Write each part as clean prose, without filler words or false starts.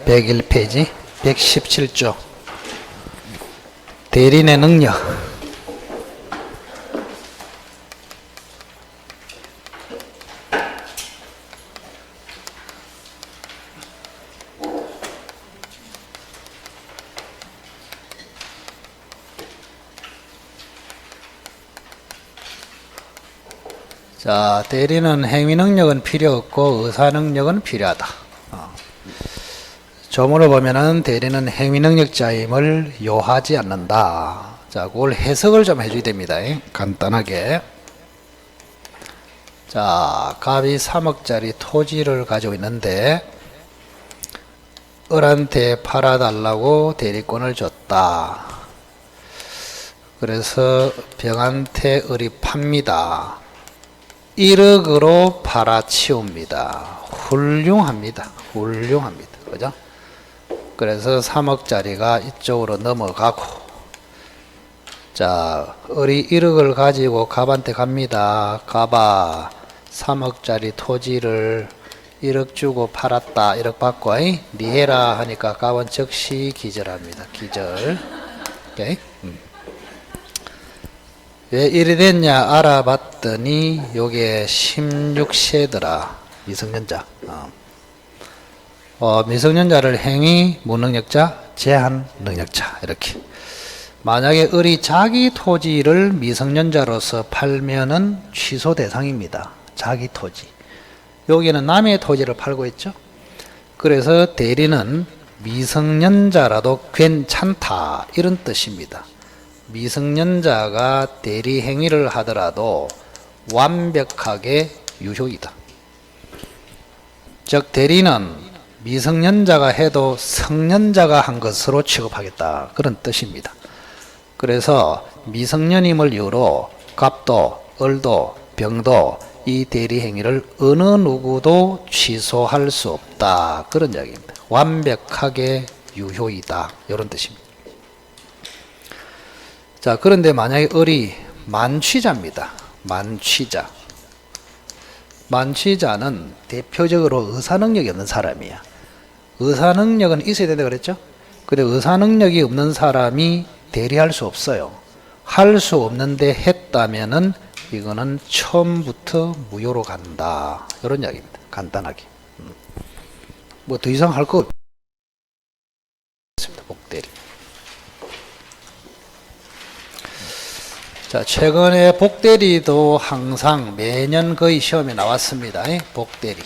101페이지 117조 대리인의 능력. 자, 대리는 행위 능력은 필요 없고 의사 능력은 필요하다. 조문을 보면은 대리는 행위 능력자임을 요하지 않는다. 자, 그걸 해석을 좀 해줘야 됩니다. 간단하게. 자, 갑이 3억짜리 토지를 가지고 있는데 을한테 팔아달라고 대리권을 줬다. 그래서 병한테 을이 팝니다. 1억으로 팔아치웁니다. 훌륭합니다. 훌륭합니다. 그죠? 그래서 3억짜리가 이쪽으로 넘어가고, 자, 을이 1억을 가지고 갑한테 갑니다. 갑아 3억짜리 토지를 1억 주고 팔았다. 1억 받고, 니 해라 하니까 갑은 즉시 기절합니다. 기절. 오케이? 왜 이리 됐냐 알아봤더니 요게 16세더라. 미성년자. 미성년자를 행위 무능력자, 제한 능력자 이렇게. 만약에 을이 자기 토지를 미성년자로서 팔면은 취소 대상입니다. 자기 토지. 여기는 남의 토지를 팔고 있죠. 그래서 대리는 미성년자라도 괜찮다 이런 뜻입니다. 미성년자가 대리 행위를 하더라도 완벽하게 유효이다. 즉 대리는 미성년자가 해도 성년자가 한 것으로 취급하겠다 그런 뜻입니다. 그래서 미성년임을 이유로 갑도, 을도, 병도 이 대리 행위를 어느 누구도 취소할 수 없다 그런 이야기입니다. 완벽하게 유효이다 이런 뜻입니다. 자, 그런데 만약에 을이 만취자입니다. 만취자. 만취자는 대표적으로 의사능력이 없는 사람이야. 의사능력은 있어야 된다 그랬죠? 근데 의사능력이 없는 사람이 대리할 수 없어요. 할 수 없는데 했다면은 이거는 처음부터 무효로 간다. 이런 이야기입니다. 간단하게. 뭐 더 이상 할 거 없습니다. 복대리. 자, 최근에 복대리도 항상 매년 거의 시험에 나왔습니다. 복대리.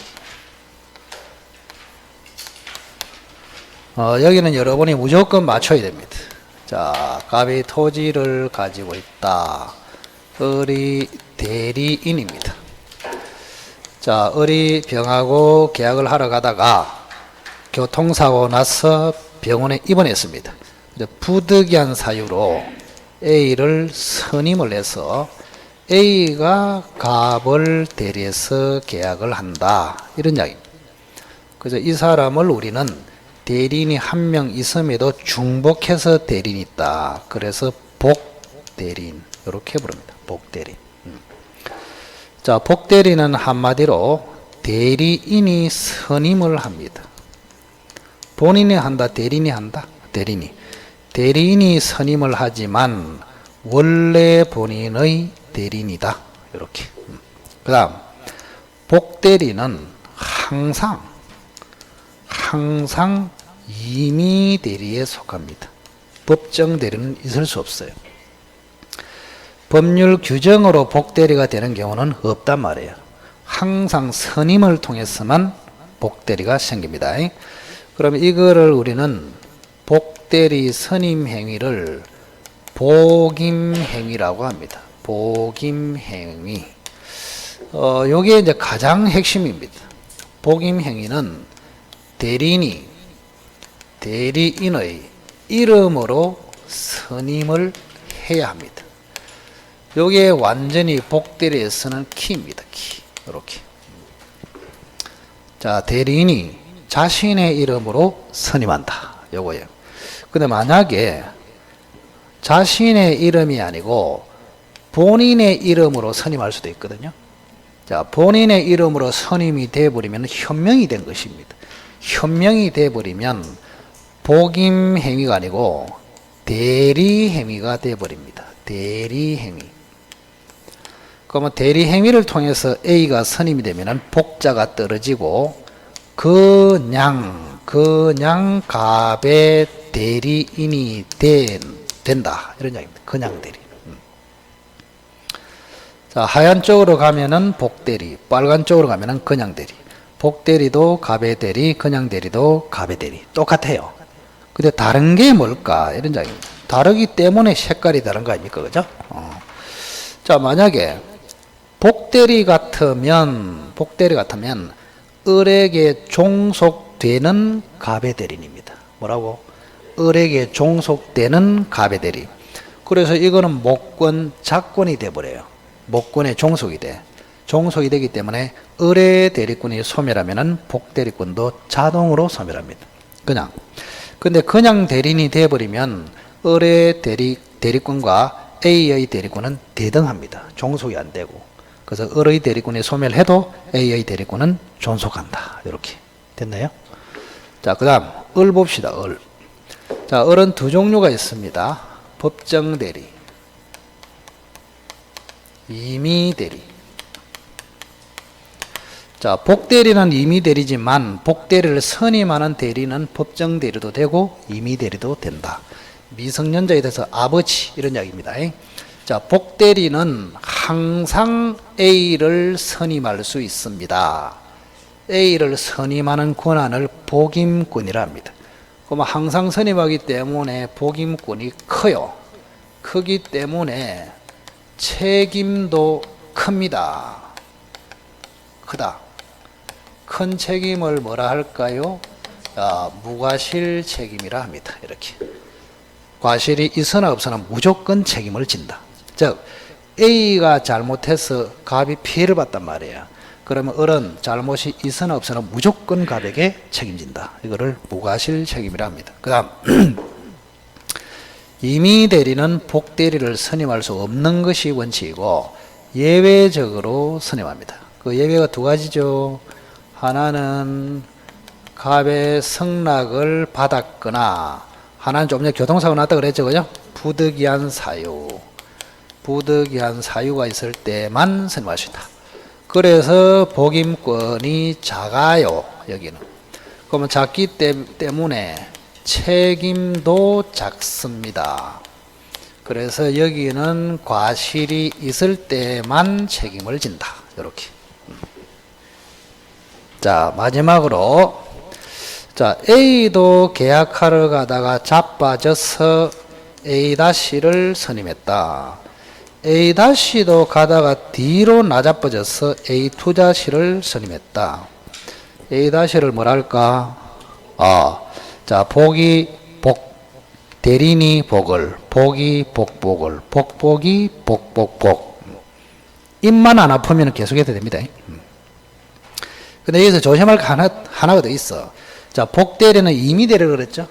여기는 여러분이 무조건 맞춰야 됩니다. 자, 갑이 토지를 가지고 있다. 을이 대리인입니다. 자, 을이 병하고 계약을 하러 가다가 교통사고 나서 병원에 입원했습니다. 부득이한 사유로 A를 선임을 해서 A가 갑을 대리해서 계약을 한다. 이런 이야기입니다. 그래서 이 사람을 우리는 대리인이 한 명 있음에도 중복해서 대리인이 있다. 그래서 복대리인 이렇게 부릅니다. 복대리인. 자, 복대리인은 한마디로 대리인이 선임을 합니다. 본인이 한다, 대리인이 한다. 대리인이 선임을 하지만 원래 본인의 대리인이다. 이렇게. 그 다음 복대리는 항상 임의 대리에 속합니다. 법정 대리는 있을 수 없어요. 법률 규정으로 복대리가 되는 경우는 없단 말이에요. 항상 선임을 통해서만 복대리가 생깁니다. 그러면 이거를 우리는 복대리 선임 행위를 복임행위라고 합니다. 복임행위. 요게 이제 가장 핵심입니다. 복임행위는 대리인의 이름으로 선임을 해야 합니다. 요게 완전히 복대리에 쓰는 키입니다. 키. 이렇게. 자, 대리인이 자신의 이름으로 선임한다. 요거예요. 근데 만약에 자신의 이름이 아니고 본인의 이름으로 선임할 수도 있거든요. 자, 본인의 이름으로 선임이 되어버리면 현명이 된 것입니다. 현명이 돼버리면 복임행위가 아니고 대리행위가 돼버립니다. 대리행위. 그러면 대리행위를 통해서 A가 선임이 되면 복자가 떨어지고 그냥 갑의 대리인이 된다. 이런 이야기입니다. 그냥 대리. 자, 하얀 쪽으로 가면은 복대리, 빨간 쪽으로 가면은 그냥 대리. 복대리도 갑의 대리, 그냥 대리도 갑의 대리. 똑같아요. 근데 다른 게 뭘까? 이런 이야기입니다. 다르기 때문에 색깔이 다른 거 아닙니까? 그죠? 자, 만약에 복대리 같으면 을에게 종속되는 갑의 대리인입니다. 뭐라고? 을에게 종속되는 갑의 대리. 그래서 이거는 목권, 작권이 돼버려요. 목권의 종속이 돼. 종속이 되기 때문에 을의 대리권이 소멸하면은 복대리권도 자동으로 소멸합니다. 그냥. 근데 그냥 대리인이 돼버리면 을의 대리권과 A의 대리권은 대등합니다. 종속이 안 되고. 그래서 을의 대리권이 소멸해도 A의 대리권은 존속한다. 이렇게 됐나요? 자, 그 다음 을 봅시다. 을. 자, 을은 두 종류가 있습니다. 법정대리, 임의대리. 자, 복대리는 임의대리지만 복대리를 선임하는 대리는 법정대리도 되고 임의대리도 된다. 미성년자에 대해서 아버지 이런 이야기입니다. 자, 복대리는 항상 A를 선임할 수 있습니다. A를 선임하는 권한을 복임권이라 합니다. 그럼 항상 선임하기 때문에 복임권이 커요. 크기 때문에 책임도 큽니다. 크다. 큰 책임을 뭐라 할까요? 무과실 책임이라 합니다. 이렇게. 과실이 있으나 없으나 무조건 책임을 진다. 즉 A가 잘못해서 갑이 피해를 봤단 말이에요. 그러면 을은 잘못이 있으나 없으나 무조건 갑에게 책임진다. 이거를 무과실 책임이라 합니다. 그 다음 임의대리는 복대리를 선임할 수 없는 것이 원칙이고 예외적으로 선임합니다. 그 예외가 두 가지죠. 하나는 갑의 성락을 받았거나, 하나는 좀 전에 교통사고 났다 그랬죠, 그죠? 부득이한 사유가 있을 때만 선임할 수 있다. 그래서 복임권이 작아요, 여기는. 그러면 작기 때문에 책임도 작습니다. 그래서 여기는 과실이 있을 때만 책임을 진다. 이렇게. 자, 마지막으로, 자, A도 계약하러 가다가 자빠져서 A-를 선임했다. A-도 가다가 뒤로 나자빠져서 A2-를 선임했다. A-를 뭐랄까? 자, 대리인이 복을, 복이 복복을, 복복이 복복복. 입만 안 아프면 계속해도 됩니다. 근데 여기서 조심할 거 하나가 더 있어. 자, 복대리는 임의대리를 그랬죠?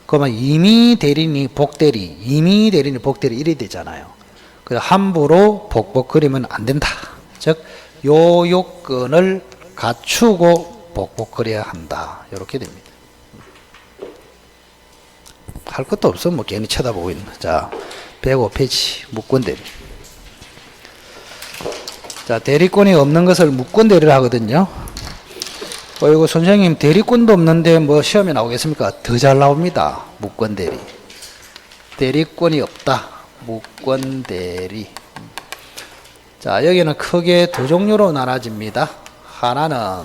그러면 임의대리인이 복대리, 임의대리인이 복대리 이래 되잖아요. 그래서 함부로 복복거리면 안 된다. 즉, 요 요건을 갖추고 복복거려야 한다. 이렇게 됩니다. 할 것도 없어. 뭐 괜히 쳐다보고 있는. 자, 105페이지 묵권대리. 자, 대리권이 없는 것을 묵권대리를 하거든요. 이거 선생님 대리권도 없는데 뭐 시험에 나오겠습니까? 더 잘 나옵니다. 묵권대리. 대리권이 없다. 묵권대리. 자, 여기는 크게 두 종류로 나눠집니다. 하나는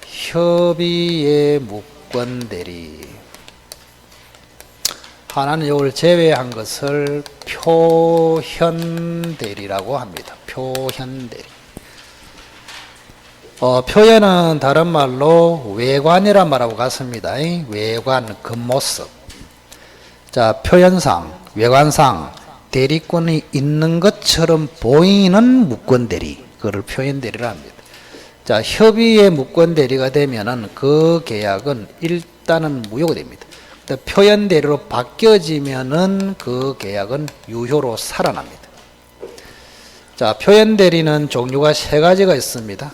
협의의 묵권대리. 하나는 이걸 제외한 것을 표현대리라고 합니다. 표현대리. 표현은 다른 말로 외관이란 말하고 같습니다. 외관, 겉모습. 자, 표현상, 외관상 대리권이 있는 것처럼 보이는 묵권대리. 그걸 표현대리라 합니다. 자, 협의의 묵권대리가 되면은 그 계약은 일단은 무효가 됩니다. 표현대리로 바뀌어지면은 그 계약은 유효로 살아납니다. 자, 표현대리는 종류가 세 가지가 있습니다.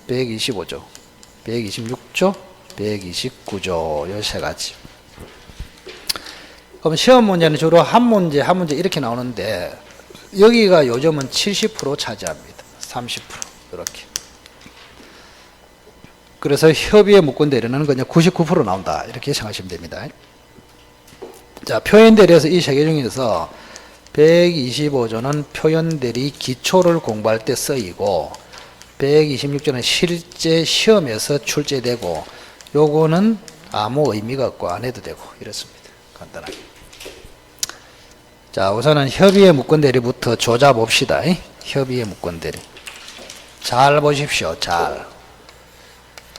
125조, 126조, 129조 요 세 가지. 그럼 시험 문제는 주로 한 문제 이렇게 나오는데 여기가 요즘은 70% 차지합니다. 30% 이렇게. 그래서 협의의 무권 대리는 그냥 99% 나온다 이렇게 생각하시면 됩니다. 자, 표현 대리에서 이 세 개 중에서 125조는 표현 대리 기초를 공부할 때 쓰이고 126조는 실제 시험에서 출제되고 요거는 아무 의미가 없고 안 해도 되고 이렇습니다. 간단하게. 자, 우선은 협의의 무권 대리부터 조자 봅시다. 협의의 무권 대리. 잘 보십시오. 잘.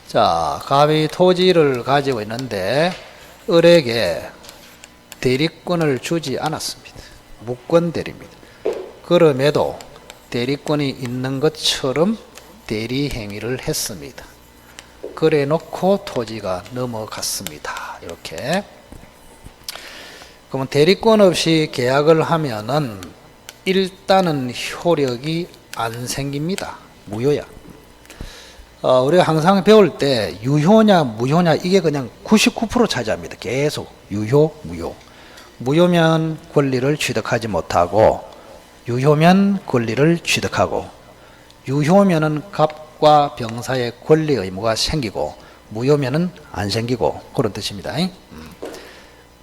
자, 갑이 토지를 가지고 있는데 을에게 대리권을 주지 않았습니다. 무권 대리입니다. 그럼에도 대리권이 있는 것처럼 대리 행위를 했습니다. 그래 놓고 토지가 넘어갔습니다. 이렇게. 그러면 대리권 없이 계약을 하면은 일단은 효력이 안 생깁니다. 무효야. 우리가 항상 배울 때 유효냐 무효냐 이게 그냥 99% 차지합니다. 계속 유효 무효. 무효면 권리를 취득하지 못하고 유효면 권리를 취득하고 유효면은 갑과 병사의 권리 의무가 생기고 무효면은 안 생기고 그런 뜻입니다.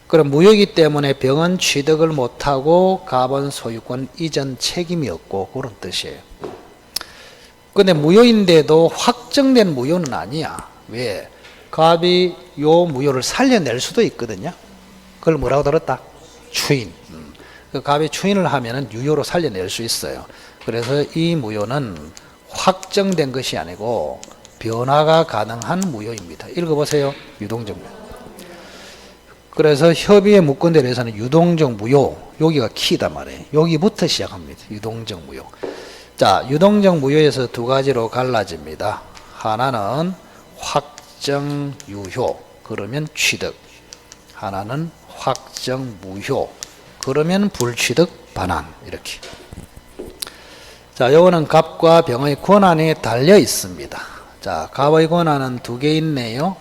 그럼 무효이기 때문에 병은 취득을 못하고 갑은 소유권 이전 책임이 없고 그런 뜻이에요. 근데 무효인데도 확정된 무효는 아니야. 왜? 갑이 요 무효를 살려낼 수도 있거든요. 그걸 뭐라고 들었다? 추인. 그 갑이 추인을 하면은 유효로 살려낼 수 있어요. 그래서 이 무효는 확정된 것이 아니고 변화가 가능한 무효입니다. 읽어보세요. 유동적 무효. 그래서 협의의 무권 대리에서는 유동적 무효, 여기가 키다 말이에요. 여기부터 시작합니다. 유동적 무효. 자, 유동적 무효에서 두 가지로 갈라집니다. 하나는 확정 유효, 그러면 취득. 하나는 확정 무효, 그러면 불취득 반환. 이렇게. 자, 요거는 갑과 병의 권한에 달려 있습니다. 자, 갑의 권한은 두 개 있네요.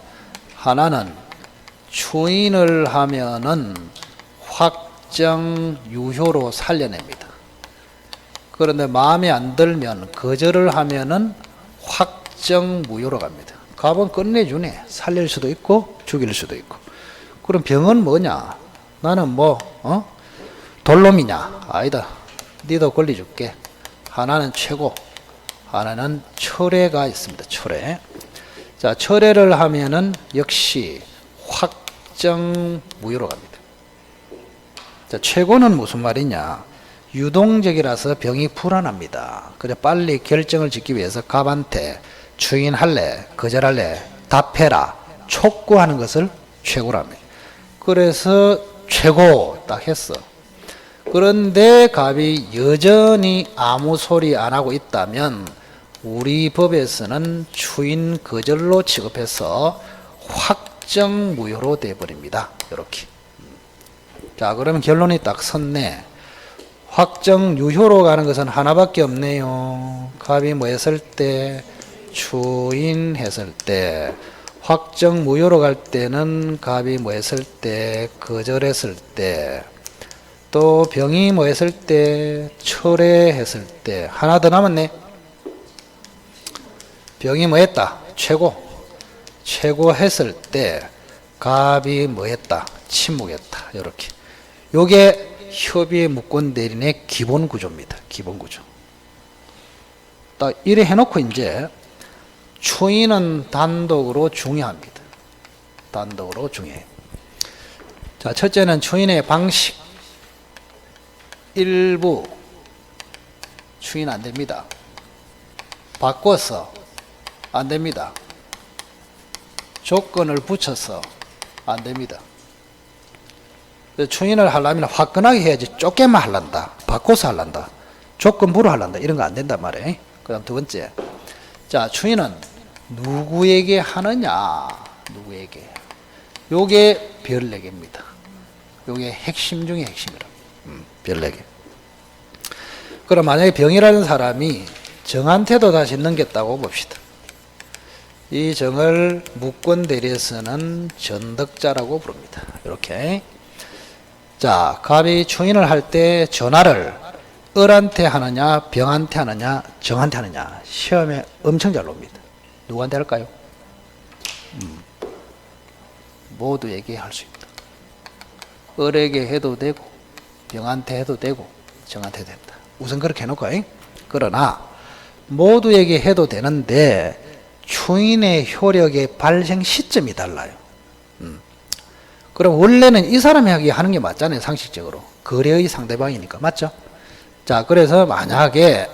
하나는 추인을 하면은 확정 유효로 살려냅니다. 그런데 마음에 안 들면 거절을 하면은 확정 무효로 갑니다. 갑은 끝내주네. 살릴 수도 있고 죽일 수도 있고. 그럼 병은 뭐냐? 나는 돌놈이냐? 아니다. 니도 권리 줄게. 하나는 최고, 하나는 철회가 있습니다. 철회. 자, 철회를 하면은 역시 확정 무효로 갑니다. 자, 최고는 무슨 말이냐? 유동적이라서 병이 불안합니다. 그래 빨리 결정을 짓기 위해서 갑한테 추인할래, 거절할래, 답해라, 촉구하는 것을 최고랍니다. 그래서 최고 딱 했어. 그런데 갑이 여전히 아무 소리 안 하고 있다면 우리 법에서는 추인 거절로 취급해서 확정 무효로 돼버립니다. 이렇게. 자, 그러면 결론이 딱 섰네. 확정 유효로 가는 것은 하나밖에 없네요. 갑이 뭐 했을 때? 추인했을 때. 확정 무효로 갈 때는 갑이 뭐 했을 때? 거절했을 때. 또 병이 뭐 했을 때? 철회했을 때. 하나 더 남았네. 병이 뭐 했다? 최고. 최고했을 때 갑이 뭐 했다? 침묵했다. 이렇게. 요게 협의의 무권 대리인의 기본 구조입니다. 기본 구조. 딱 이래 해놓고 이제 추인은 단독으로 중요합니다. 단독으로 중요해요. 자, 첫째는 추인의 방식. 일부 추인 안 됩니다. 바꿔서 안 됩니다. 조건을 붙여서 안 됩니다. 추인을 하려면 화끈하게 해야지. 좁게만 하란다. 바꿔서 하란다. 조건부로 하란다. 이런 거 안 된단 말이에요. 그 다음 두 번째. 자, 추인은 누구에게 하느냐. 누구에게. 요게 별 4개입니다. 요게 핵심 중에 핵심이라. 별 4개. 그럼 만약에 병이라는 사람이 정한테도 다시 넘겼다고 봅시다. 이 정을 무권 대리에서는 전덕자라고 부릅니다. 이렇게. 자, 갑이 추인을 할 때 전화를 을한테 하느냐, 병한테 하느냐, 정한테 하느냐. 시험에 엄청 잘 옵니다. 누구한테 할까요? 모두에게 할 수 있다. 을에게 해도 되고, 병한테 해도 되고, 정한테 해도 된다. 우선 그렇게 해놓고, 그러나 모두에게 해도 되는데 추인의 효력의 발생 시점이 달라요. 그럼 원래는 이 사람이 하는 게 맞잖아요. 상식적으로. 거래의 상대방이니까. 맞죠? 자, 그래서 만약에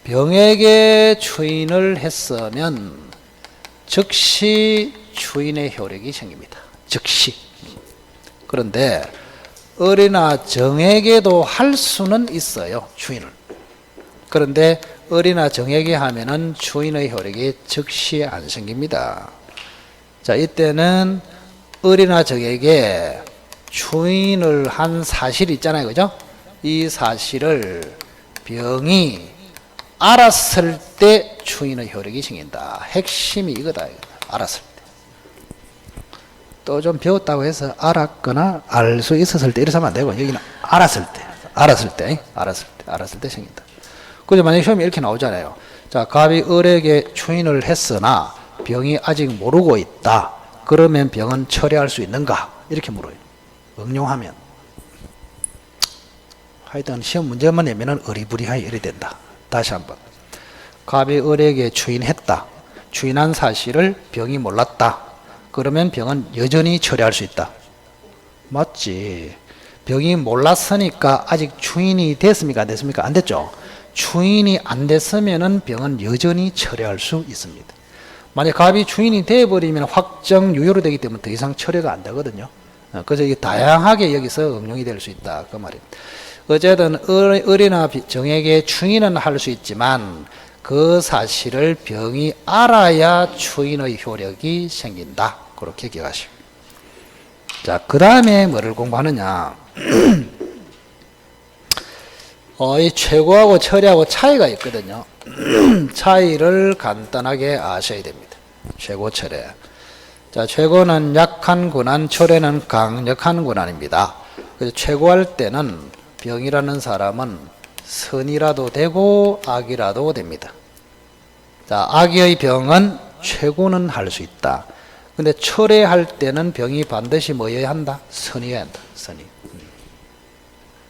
병에게 추인을 했으면 즉시 추인의 효력이 생깁니다. 즉시. 그런데 을이나 정에게도 할 수는 있어요. 추인을. 그런데 을이나 정에게 하면은 추인의 효력이 즉시 안 생깁니다. 자, 이때는 을이나 정에게 추인을 한 사실이 있잖아요. 그죠? 이 사실을 병이 알았을 때 추인의 효력이 생긴다. 핵심이 이거다. 알았을 때. 또 좀 배웠다고 해서 알았거나 알 수 있었을 때 이래서 하면 안 되고, 여기는 알았을 때 생긴다. 그래서 만약에 시험에 이렇게 나오잖아요. 자, 갑이 을에게 추인을 했으나 병이 아직 모르고 있다. 그러면 병은 처리할 수 있는가? 이렇게 물어요. 응용하면. 하여튼 시험 문제만 내면은 어리부리하게 이래 된다. 다시 한번. 갑이 을에게 추인했다. 추인한 사실을 병이 몰랐다. 그러면 병은 여전히 처리할 수 있다. 맞지. 병이 몰랐으니까 아직 추인이 됐습니까? 안 됐습니까? 안 됐죠. 추인이 안 됐으면은 병은 여전히 처리할 수 있습니다. 만약 갑이 추인이 되어버리면 확정 유효로 되기 때문에 더 이상 처리가 안 되거든요. 그래서 이게 다양하게 여기서 응용이 될 수 있다. 그 말입니다. 어쨌든 을이나 정에게 추인은 할 수 있지만 그 사실을 병이 알아야 추인의 효력이 생긴다. 그렇게 기억하시고. 자, 그 다음에 뭐를 공부하느냐. 이 최고하고 처리하고 차이가 있거든요. 차이를 간단하게 아셔야 됩니다. 최고, 철회. 자, 최고는 약한 군한, 철회는 강력한 군한입니다. 그래서 최고할 때는 병이라는 사람은 선이라도 되고 악이라도 됩니다. 자, 악의 병은 최고는 할 수 있다. 근데 철회할 때는 병이 반드시 뭐여야 한다? 선이어야 한다. 선이.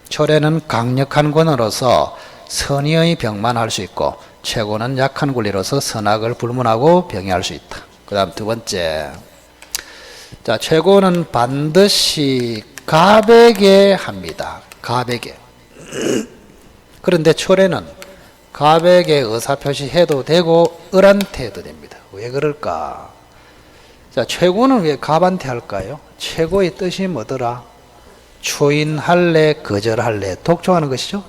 철회는 강력한 권으로서 선의의 병만 할 수 있고 최고는 약한 권리로서 선악을 불문하고 병이할 수 있다. 그 다음 두 번째. 자, 최고는 반드시 갑에게 합니다. 갑에게. 그런데 철회는 갑에게 의사표시 해도 되고 을한테 해도 됩니다. 왜 그럴까? 자, 최고는 왜 갑한테 할까요? 최고의 뜻이 뭐더라? 추인할래, 거절할래, 독촉하는 것이죠.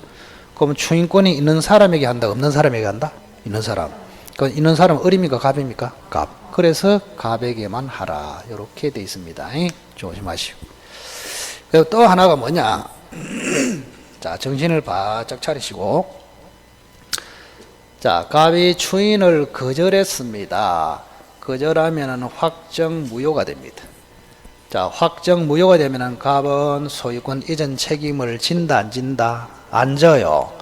그럼 추인권이 있는 사람에게 한다, 없는 사람에게 한다? 있는 사람. 그 있는 사람은 을입니까, 갑입니까? 갑. 그래서 갑에게만 하라. 이렇게 돼 있습니다. 조심하시고. 그리고 또 하나가 뭐냐? 자, 정신을 바짝 차리시고. 자, 갑이 추인을 거절했습니다. 거절하면 확정 무효가 됩니다. 자, 확정 무효가 되면 갑은 소유권 이전 책임을 진다, 안 진다? 안 져요.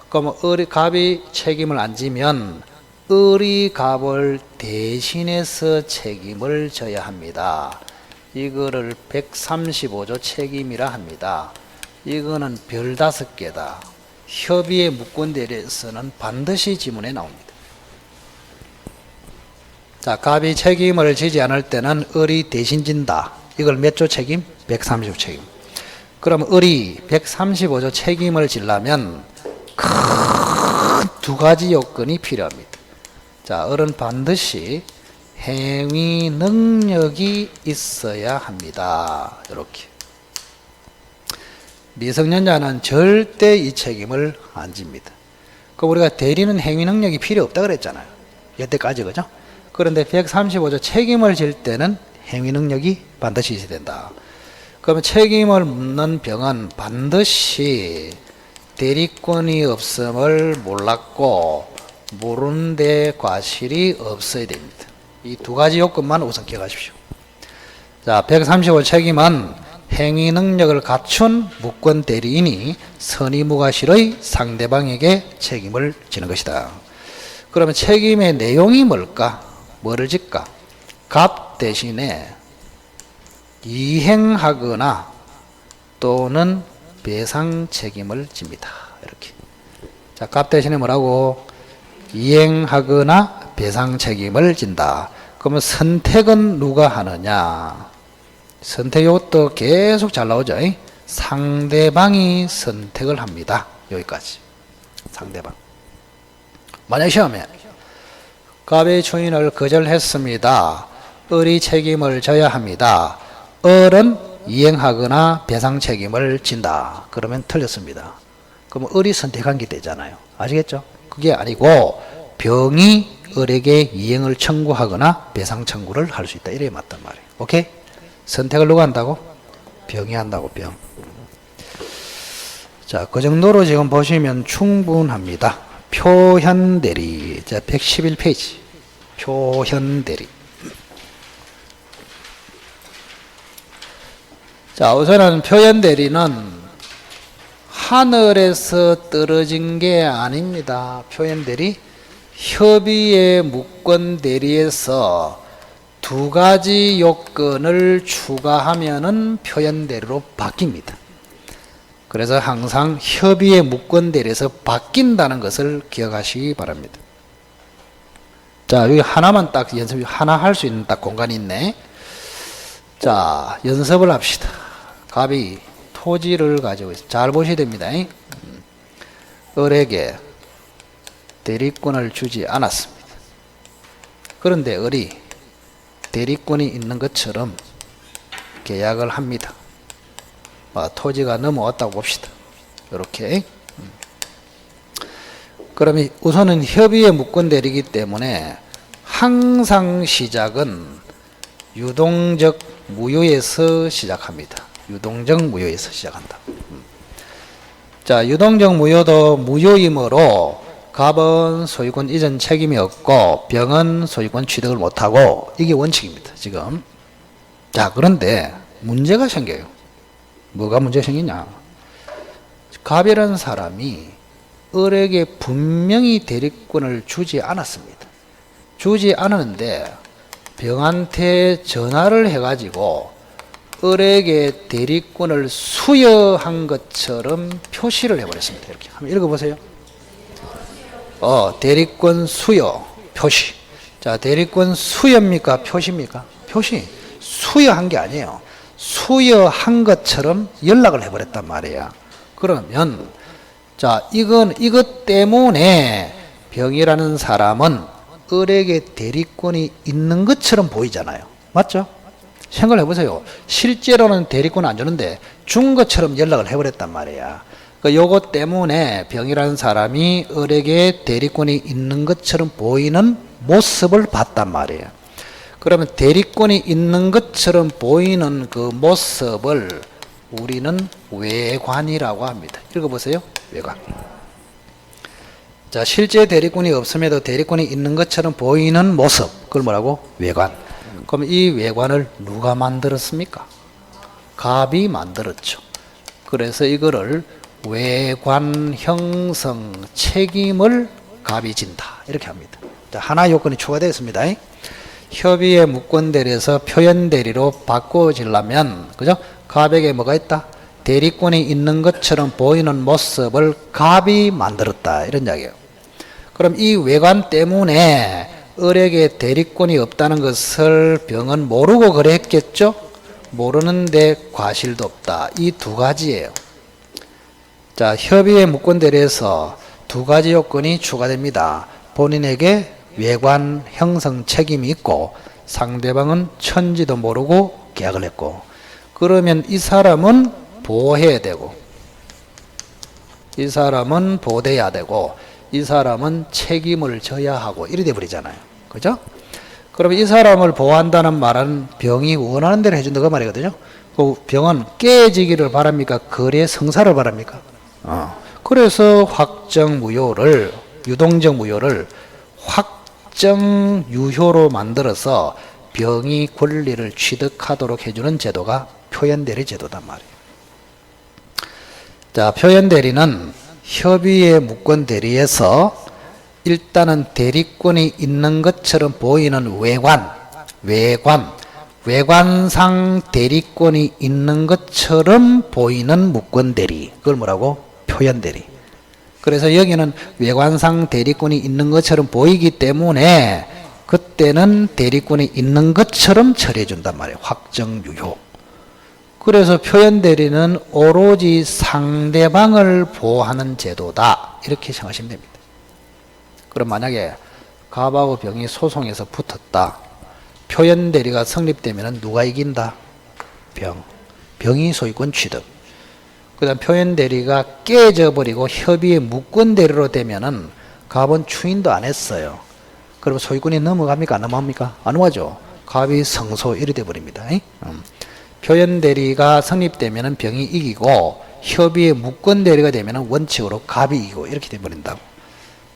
그럼 갑이 책임을 안 지면 을이 갑을 대신해서 책임을 져야 합니다. 이거를 135조 책임이라 합니다. 이거는 별 5개다. 협의의 무권대리에서는 반드시 지문에 나옵니다. 자, 갑이 책임을 지지 않을 때는 을이 대신 진다. 이걸 몇 조 책임? 135조 책임. 그럼 을이 135조 책임을 지려면 큰 2가지 요건이 필요합니다. 자, 을은 반드시 행위 능력이 있어야 합니다. 이렇게. 미성년자는 절대 이 책임을 안 집니다. 그 우리가 대리는 행위 능력이 필요 없다 그랬잖아요. 여태까지, 그죠? 그런데 135조 책임을 질 때는 행위 능력이 반드시 있어야 된다. 그러면 책임을 묻는 병은 반드시 대리권이 없음을 몰랐고 모르는 데 과실이 없어야 됩니다. 이 두 가지 요건만 우선 기억하십시오. 자, 135 책임은 행위 능력을 갖춘 무권 대리인이 선의무과실의 상대방에게 책임을 지는 것이다. 그러면 책임의 내용이 뭘까? 뭐를 질까? 값 대신에 이행하거나 또는 배상 책임을 집니다. 이렇게. 자, 값 대신에 뭐라고? 이행하거나 배상 책임을 진다. 그러면 선택은 누가 하느냐? 선택 이것도 계속 잘 나오죠. 상대방이 선택을 합니다. 여기까지. 상대방. 만약 시험에 갑의 추인을 거절했습니다. 을이 책임을 져야 합니다. 을은 이행하거나 배상 책임을 진다. 그러면 틀렸습니다. 그러면 을이 선택한 게 되잖아요. 아시겠죠? 그게 아니고 병이 을에게 이행을 청구하거나 배상 청구를 할 수 있다. 이래 맞단 말이에요. 오케이? 선택을 누가 한다고? 병이 한다고, 병. 자, 그 정도로 지금 보시면 충분합니다. 표현대리. 자, 111페이지. 표현대리. 자, 우선은 표현대리는 하늘에서 떨어진 게 아닙니다. 표현대리. 협의의 무권대리에서 두 가지 요건을 추가하면은 표현대리로 바뀝니다. 그래서 항상 협의의 무권대리에서 바뀐다는 것을 기억하시기 바랍니다. 자, 여기 하나만 딱 연습, 하나 할 수 있는 딱 공간이 있네. 자, 연습을 합시다. 갑이 토지를 가지고 있습니다. 잘 보셔야 됩니다. 을에게 대리권을 주지 않았습니다. 그런데 을이 대리권이 있는 것처럼 계약을 합니다. 토지가 넘어왔다고 봅시다. 이렇게. 그러면 우선은 협의의 무권대리이기 때문에 항상 시작은 유동적 무효에서 시작합니다. 유동적 무효에서 시작한다. 자, 유동적 무효도 무효이므로 갑은 소유권 이전 책임이 없고 병은 소유권 취득을 못하고, 이게 원칙입니다. 지금. 자, 그런데 문제가 생겨요. 뭐가 문제가 생기냐? 갑이라는 사람이 을에게 분명히 대리권을 주지 않았습니다. 주지 않았는데 병한테 전화를 해가지고 을에게 대리권을 수여한 것처럼 표시를 해버렸습니다. 이렇게 한번 읽어보세요. 대리권 수여 표시. 자, 대리권 수여입니까? 표시입니까? 표시. 수여한 게 아니에요. 수여한 것처럼 연락을 해버렸단 말이에요. 그러면 자, 이것 때문에 병이라는 사람은 을에게 대리권이 있는 것처럼 보이잖아요. 맞죠? 생각을 해보세요. 실제로는 대리권 안 주는데 준 것처럼 연락을 해버렸단 말이야. 요것 때문에 병이라는 사람이 을에게 대리권이 있는 것처럼 보이는 모습을 봤단 말이에요. 그러면 대리권이 있는 것처럼 보이는 그 모습을 우리는 외관이라고 합니다. 읽어보세요. 외관. 자, 실제 대리권이 없음에도 대리권이 있는 것처럼 보이는 모습. 그걸 뭐라고? 외관. 그럼 이 외관을 누가 만들었습니까? 갑이 만들었죠. 그래서 이거를 외관 형성 책임을 갑이 진다. 이렇게 합니다. 자, 하나 요건이 추가되었습니다. 협의의 무권대리에서 표현대리로 바꿔지려면, 그죠? 갑에게 뭐가 있다? 대리권이 있는 것처럼 보이는 모습을 갑이 만들었다. 이런 이야기예요. 그럼 이 외관 때문에 을에게 대리권이 없다는 것을 병은 모르고 그랬겠죠? 모르는데 과실도 없다. 이 두 가지예요. 자, 협의의 무권대리에서 두 가지 요건이 추가됩니다. 본인에게 외관 형성 책임이 있고 상대방은 천지도 모르고 계약을 했고, 그러면 이 사람은 보호해야 되고, 이 사람은 보호돼야 되고, 이 사람은 책임을 져야 하고, 이래 돼버리잖아요. 그죠? 그러면 이 사람을 보호한다는 말은 병이 원하는 대로 해준다 그 말이거든요. 그 병은 깨지기를 바랍니까? 거래 성사를 바랍니까? 그래서 확정 무효를, 유동적 무효를 확 확정 유효로 만들어서 병이 권리를 취득하도록 해주는 제도가 표현대리 제도단 말이에요. 자, 표현대리는 협의의 무권대리에서 일단은 대리권이 있는 것처럼 보이는 외관상 대리권이 있는 것처럼 보이는 무권대리, 그걸 뭐라고? 표현대리. 그래서 여기는 외관상 대리권이 있는 것처럼 보이기 때문에 그때는 대리권이 있는 것처럼 처리해 준단 말이에요. 확정유효. 그래서 표현대리는 오로지 상대방을 보호하는 제도다, 이렇게 생각하시면 됩니다. 그럼 만약에 갑하고 병이 소송에서 붙었다. 표현대리가 성립되면 누가 이긴다? 병이 소유권 취득. 그 다음 표현대리가 깨져버리고 협의의 무권대리로 되면은 갑은 추인도 안 했어요. 그럼 소유권이 넘어갑니까? 안 넘어갑니까? 안 넘어가죠. 갑이 성소 이래 돼버립니다. 표현대리가 성립되면은 병이 이기고 협의의 무권대리가 되면은 원칙으로 갑이 이기고 이렇게 돼버린다고.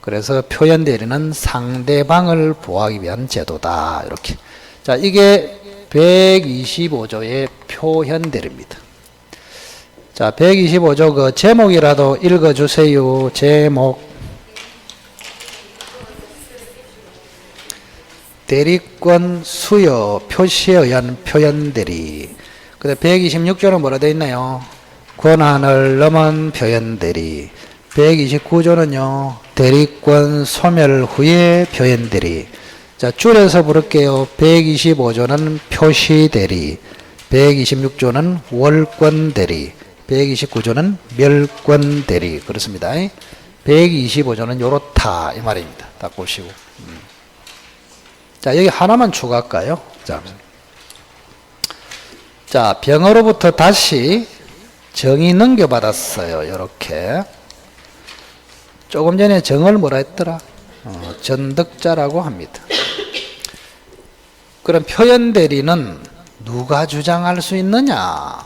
그래서 표현대리는 상대방을 보호하기 위한 제도다, 이렇게. 자, 이게 125조의 표현대리입니다. 자, 125조 그 제목이라도 읽어주세요. 제목. 대리권 수여 표시에 의한 표현대리. 그 다음 126조는 뭐라 되어 있나요? 권한을 넘은 표현대리. 129조는요, 대리권 소멸 후에 표현대리. 자, 줄여서 부를게요. 125조는 표시대리, 126조는 월권대리, 129조는 멸권대리. 그렇습니다. 125조는 요렇다, 이 말입니다. 딱 보시고. 자, 여기 하나만 추가할까요? 자, 병으로부터 다시 정이 넘겨받았어요. 요렇게. 조금 전에 정을 뭐라 했더라? 전득자라고 합니다. 그럼 표현대리는 누가 주장할 수 있느냐?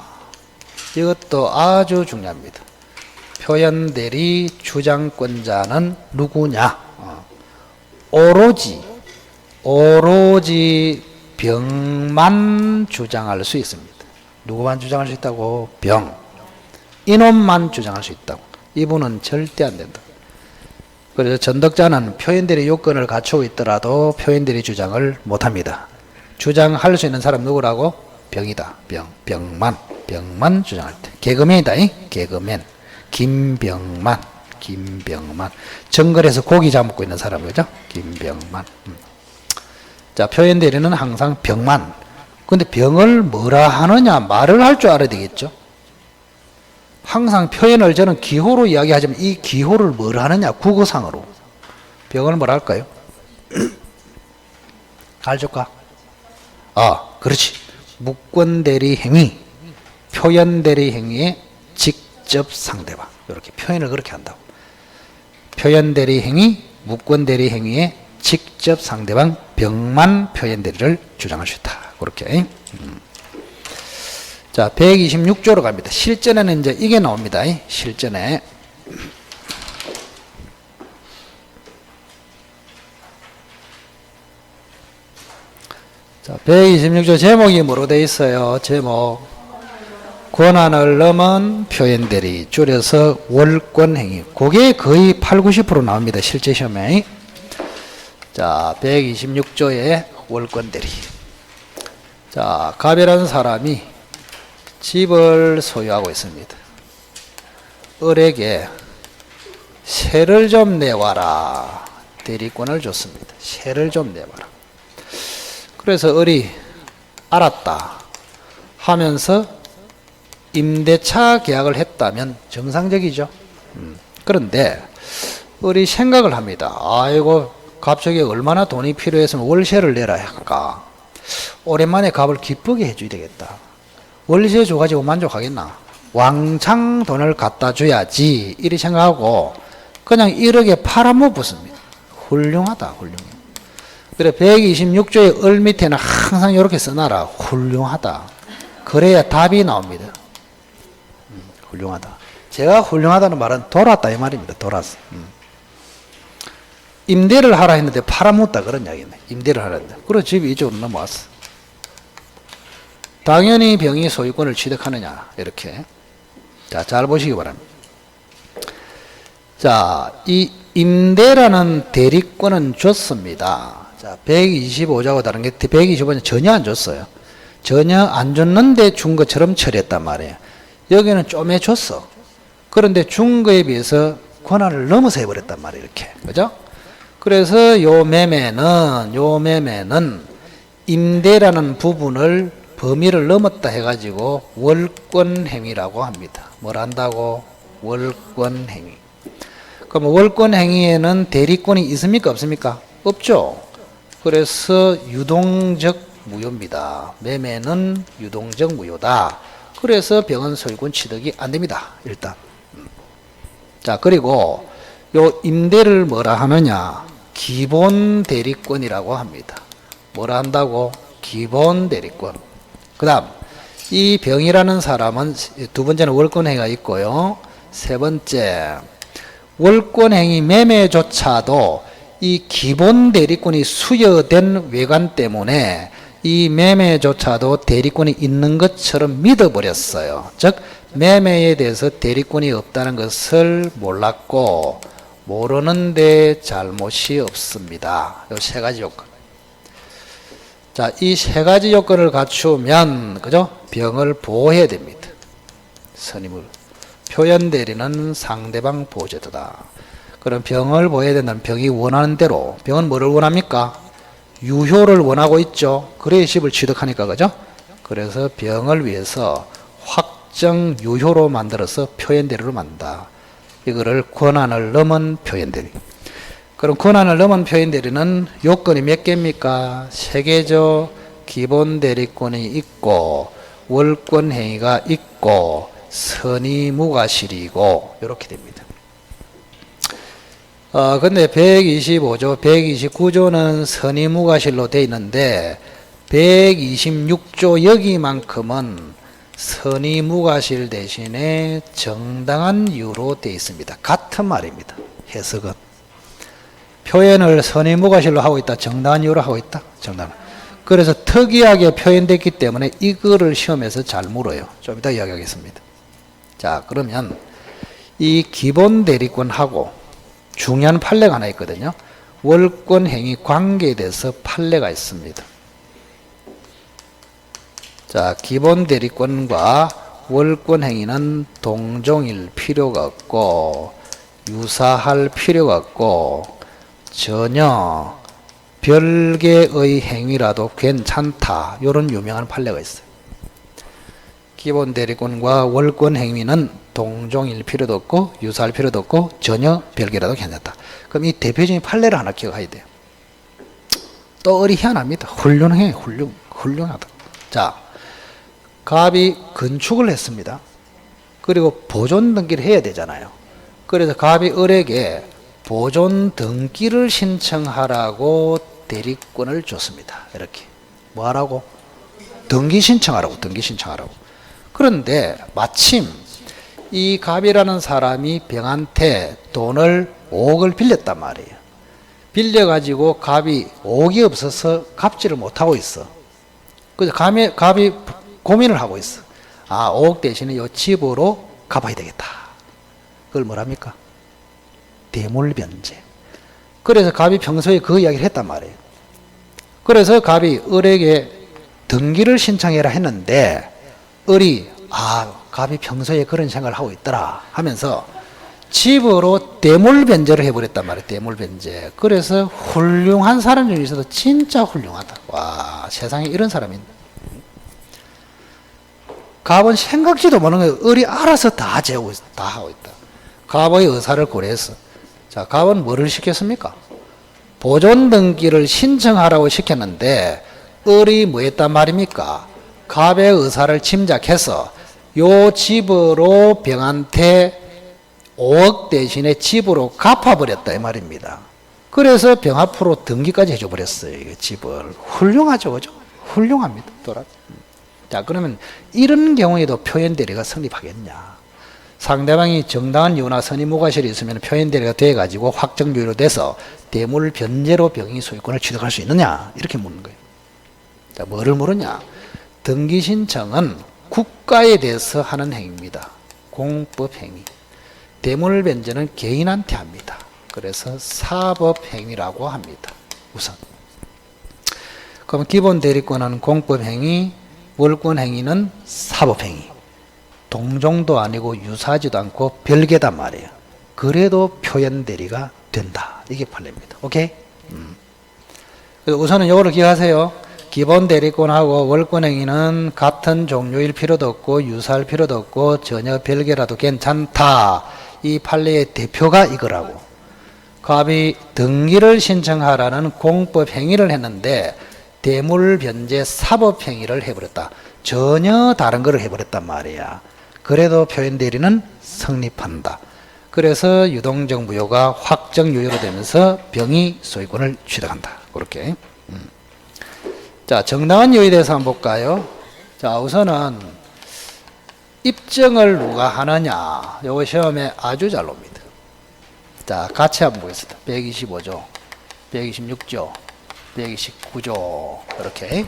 이것도 아주 중요합니다. 표현대리 주장권자는 누구냐? 오로지 병만 주장할 수 있습니다. 누구만 주장할 수 있다고? 병. 이놈만 주장할 수 있다고. 이분은 절대 안 된다. 그래서 전득자는 표현대리 요건을 갖추고 있더라도 표현대리 주장을 못합니다. 주장할 수 있는 사람 누구라고? 병이다. 병만 주장할 때. 개그맨이다. 개그맨. 김병만. 정글에서 고기 잡고 있는 사람, 그죠? 김병만. 자, 표현대리는 항상 병만. 근데 병을 뭐라 하느냐, 말을 할 줄 알아야 되겠죠? 항상 표현을 저는 기호로 이야기하지만 이 기호를 뭘 하느냐, 국어상으로. 병을 뭐라 할까요? 알줄까? 그렇지. 무권대리 행위, 표현대리 행위의 직접 상대방. 이렇게 표현을 그렇게 한다고. 표현대리 행위, 무권대리 행위의 직접 상대방, 병만 표현대리를 주장할 수 있다. 그렇게. 자, 126조로 갑니다. 실전에는 이제 이게 나옵니다. 실전에. 자, 126조 제목이 뭐로 되어 있어요? 제목. 권한을 넘은 표현대리, 줄여서 월권행위. 그게 거의 80~90% 나옵니다. 실제 시험에. 자, 126조의 월권대리. 자, 갑이라는 사람이 집을 소유하고 있습니다. 을에게 세를 좀 내와라. 대리권을 줬습니다. 세를 좀 내와라. 그래서 을이 알았다 하면서 임대차 계약을 했다면 정상적이죠. 그런데 을이 생각을 합니다. 아이고, 갑자기 얼마나 돈이 필요했으면 월세를 내라 할까. 오랜만에 갑을 기쁘게 해줘야 되겠다. 월세 줘가지고 만족하겠나? 왕창 돈을 갖다 줘야지, 이리 생각하고 그냥 1억에 팔아먹었습니다. 훌륭하다, 훌륭해. 그래, 126조의 을 밑에는 항상 이렇게 써놔라. 훌륭하다. 그래야 답이 나옵니다. 훌륭하다. 제가 훌륭하다는 말은 돌았다 이 말입니다. 돌았어. 임대를 하라 했는데 팔아먹었다 그런 이야기네. 임대를 하라 했는데. 그래서 집이 이쪽으로 넘어왔어. 당연히 병이 소유권을 취득하느냐 이렇게. 자, 잘 보시기 바랍니다. 자, 이 임대라는 대리권은 줬습니다. 자, 125조하고 다른 게 125는 전혀 안 줬어요. 전혀 안 줬는데 준 것처럼 처리했단 말이에요. 여기는 좀 해줬어. 그런데 준 거에 비해서 권한을 넘어서 해버렸단 말이에요. 이렇게. 그죠? 그래서 요 매매는 임대라는 부분을 범위를 넘었다 해가지고 월권행위라고 합니다. 뭘 한다고? 월권행위. 그럼 월권행위에는 대리권이 있습니까? 없습니까? 없죠. 그래서 유동적 무효입니다. 매매는 유동적 무효다. 그래서 병은 소유권 취득이 안 됩니다. 일단. 자, 그리고 요 임대를 뭐라 하느냐? 기본 대리권이라고 합니다. 뭐라 한다고? 기본 대리권. 그 다음, 이 병이라는 사람은 두 번째는 월권행위가 있고요. 세 번째, 월권행위 매매조차도 이 기본 대리권이 수여된 외관 때문에 이 매매조차도 대리권이 있는 것처럼 믿어버렸어요. 즉 매매에 대해서 대리권이 없다는 것을 몰랐고 모르는데 잘못이 없습니다. 이 세 가지 요건. 자, 이 세 가지 요건을 갖추면 그죠? 병을 보호해야 됩니다. 선임을. 표현 대리는 상대방 보호제도다. 그럼 병을 보호해야 된다면 병이 원하는 대로. 병은 뭐를 원합니까? 유효를 원하고 있죠. 그래야 집을 취득하니까 그죠? 그래서 병을 위해서 확정 유효로 만들어서 표현 대리로 만든다. 이거를 권한을 넘은 표현 대리. 그럼 권한을 넘은 표현 대리는 요건이 몇 개입니까? 세 개죠. 기본 대리권이 있고 월권 행위가 있고 선의무과실이고 이렇게 됩니다. 근데 125조, 129조는 선의무과실로 되어 있는데 126조 여기만큼은 선의무과실 대신에 정당한 이유로 되어 있습니다. 같은 말입니다. 해석은. 표현을 선의무과실로 하고 있다. 정당한 이유로 하고 있다. 정당한. 그래서 특이하게 표현됐기 때문에 이거를 시험에서 잘 물어요. 좀 이따 이야기하겠습니다. 자, 그러면 이 기본 대리권하고 중요한 판례가 하나 있거든요. 월권 행위 관계에 대해서 판례가 있습니다. 자, 기본 대리권과 월권 행위는 동종일 필요가 없고 유사할 필요가 없고 전혀 별개의 행위라도 괜찮다. 이런 유명한 판례가 있어요. 기본 대리권과 월권 행위는 동종일 필요도 없고 유사할 필요도 없고 전혀 별개라도 괜찮다. 그럼 이 대표적인 판례를 하나 기억해야 돼요. 또 어리 희한합니다. 훌륭해. 훌륭하다. 자, 갑이 건축을 했습니다. 그리고 보존 등기를 해야 되잖아요. 그래서 갑이 을에게 보존 등기를 신청하라고 대리권을 줬습니다. 이렇게. 뭐 하라고? 등기 신청하라고. 그런데 마침 이 갑이라는 사람이 병한테 돈을 5억을 빌렸단 말이에요. 빌려가지고 갑이 5억이 없어서 갚지를 못하고 있어. 그래서 갑이 고민을 하고 있어. 5억 대신에 이 집으로 갚아야 되겠다. 그걸 뭐랍니까? 대물변제. 그래서 갑이 평소에 그 이야기를 했단 말이에요. 그래서 갑이 을에게 등기를 신청해라 했는데 을이 갑이 평소에 그런 생각을 하고 있더라 하면서 집으로 대물변제를 해버렸단 말이에요. 대물변제. 그래서 훌륭한 사람 중에서도 진짜 훌륭하다. 와, 세상에 이런 사람이 있네. 갑은 생각지도 못하는 거예요. 을이 알아서 다 하고 있다. 갑의 의사를 고려했어. 자, 갑은 뭐를 시켰습니까? 보존 등기를 신청하라고 시켰는데 을이 뭐 했단 말입니까? 갑의 의사를 짐작해서 요 집으로 병한테 5억 대신에 집으로 갚아버렸다 이 말입니다. 그래서 병 앞으로 등기까지 해줘버렸어요. 이 집을. 훌륭하죠, 그죠? 훌륭합니다. 자, 그러면 이런 경우에도 표현 대리가 성립하겠냐? 상대방이 정당한 이유나 선의무과실이 있으면 표현대리가 돼가지고 확정유예로 돼서 대물 변제로 병이 소유권을 취득할 수 있느냐 이렇게 묻는 거예요. 자, 뭐를 물으냐? 등기신청은 국가에 대해서 하는 행위입니다. 공법행위. 대물 변제는 개인한테 합니다. 그래서 사법행위라고 합니다. 우선. 그럼 기본 대리권은 공법행위, 월권행위는 사법행위. 동종도 아니고 유사하지도 않고 별개단 말이에요. 그래도 표현대리가 된다. 이게 판례입니다. 오케이? 우선은 요거를 기억하세요. 기본 대리권하고 월권행위는 같은 종류일 필요도 없고 유사할 필요도 없고 전혀 별개라도 괜찮다. 이 판례의 대표가 이거라고. 갑이 등기를 신청하라는 공법행위를 했는데 대물변제 사법행위를 해버렸다. 전혀 다른 거를 해버렸단 말이야. 그래도 표현대리는 성립한다. 그래서 유동정부요가 확정유예로 되면서 병이 소유권을 취득한다. 그렇게. 자, 정당한 이유에 대해서 한번 볼까요? 자, 우선은 입증을 누가 하느냐. 요거 시험에 아주 잘 옵니다. 자, 같이 한번 보겠습니다. 125조, 126조, 129조 이렇게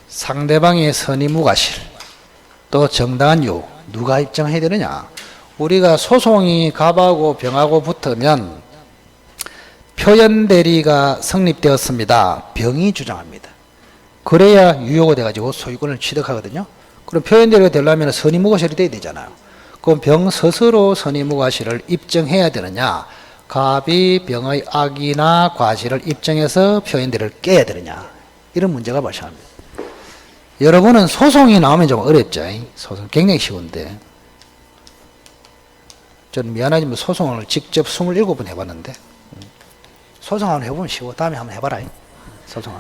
상대방의 선의무과실 또 정당한 이유 누가 입증해야 되느냐. 우리가 소송이 갑하고 병하고 붙으면 표현대리가 성립되었습니다. 병이 주장합니다. 그래야 유효가 돼가지고 소유권을 취득하거든요. 그럼 표현대리가 되려면 선의무과실이 돼야 되잖아요. 그럼 병 스스로 선의무과실을 입증해야 되느냐, 갑이 병의 악이나 과실을 입증해서 표현대리를 깨야 되느냐, 이런 문제가 발생합니다. 여러분은 소송이 나오면 좀 어렵죠. 소송 굉장히 쉬운데 저는 미안하지만 소송을 직접 27번 해봤는데 소송 한번 해보면 쉬워. 다음에 한번 해봐라. 소송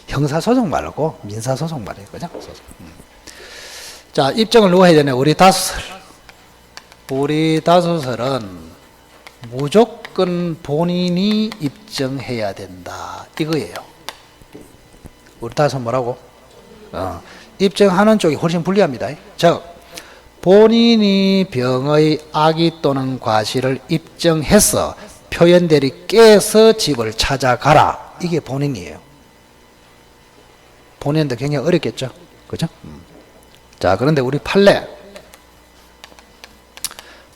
형사소송 말고 민사소송 말이에요. 그죠? 소송. 자, 입증을 누가 해야 되냐? 우리 다수설. 우리 다수설은 무조건 본인이 입증해야 된다. 이거예요. 우리 다수설 뭐라고? 입증하는 쪽이 훨씬 불리합니다. 즉, 본인이 병의 악의 또는 과실을 입증해서 표현대리 깨서 집을 찾아가라. 이게 본인이에요. 본인도 굉장히 어렵겠죠. 그죠? 자, 그런데 우리 판례는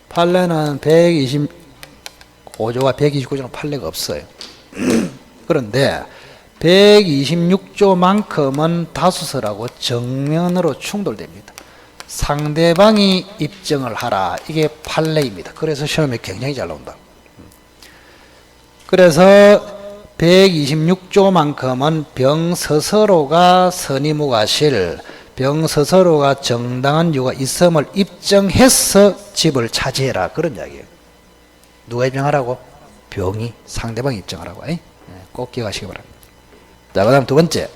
125조와 129조는 판례가 없어요. 그런데 126조만큼은 다수설하고 정면으로 충돌됩니다. 상대방이 입증을 하라. 이게 판례입니다. 그래서 시험에 굉장히 잘 나온다. 그래서 126조만큼은 병 스스로가 선의무과실, 병 스스로가 정당한 이유가 있음을 입증해서 집을 차지해라. 그런 이야기예요. 누가 입증하라고? 병이, 상대방이 입증하라고. 꼭 기억하시기 바랍니다. 자, 그 다음 두 번째.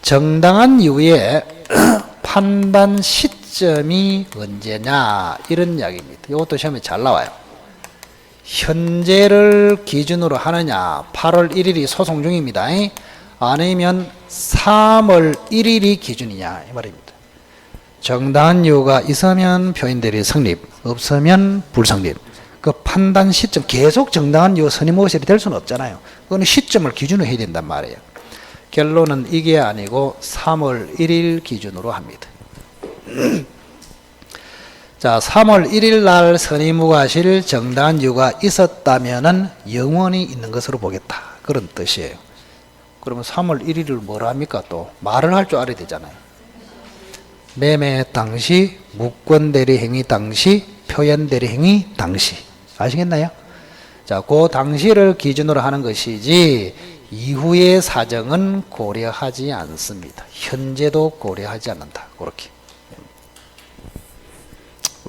정당한 이유의 판단 시점이 언제냐. 이런 이야기입니다. 이것도 시험에 잘 나와요. 현재를 기준으로 하느냐. 8월 1일이 소송 중입니다. 아니면 3월 1일이 기준이냐. 이 말입니다. 정당한 이유가 있으면 표현대리 성립, 없으면 불성립. 그 판단 시점, 계속 정당한 이유 선의무과실이 될 수는 없잖아요. 그건 시점을 기준으로 해야 된단 말이에요. 결론은 이게 아니고 3월 1일 기준으로 합니다. 자, 3월 1일 날 선의무과실 정당한 이유가 있었다면은 영원히 있는 것으로 보겠다. 그런 뜻이에요. 그러면 3월 1일을 뭐라 합니까? 또 말을 할 줄 알아야 되잖아요. 매매 당시, 무권대리행위 당시, 표현대리행위 당시. 아시겠나요? 자, 그 당시를 기준으로 하는 것이지 이후의 사정은 고려하지 않습니다. 현재도 고려하지 않는다. 그렇게.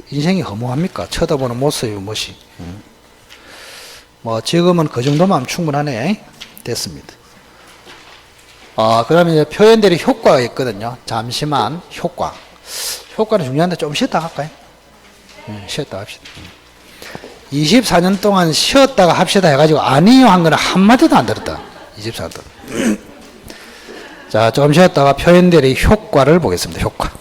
인생이 허무합니까? 쳐다보는 모습이 무엇이. 뭐 지금은 그 정도만 충분하네. 됐습니다. 그 다음에 이제 표현대리 효과가 있거든요. 잠시만 효과. 효과는 중요한데 좀 쉬었다 할까요? 쉬었다 합시다. 24년 동안 쉬었다가 합시다 해가지고 아니요 한 거는 한마디도 안 들었다. 24년 동안. 자, 좀 쉬었다가 표현대리 효과를 보겠습니다. 효과.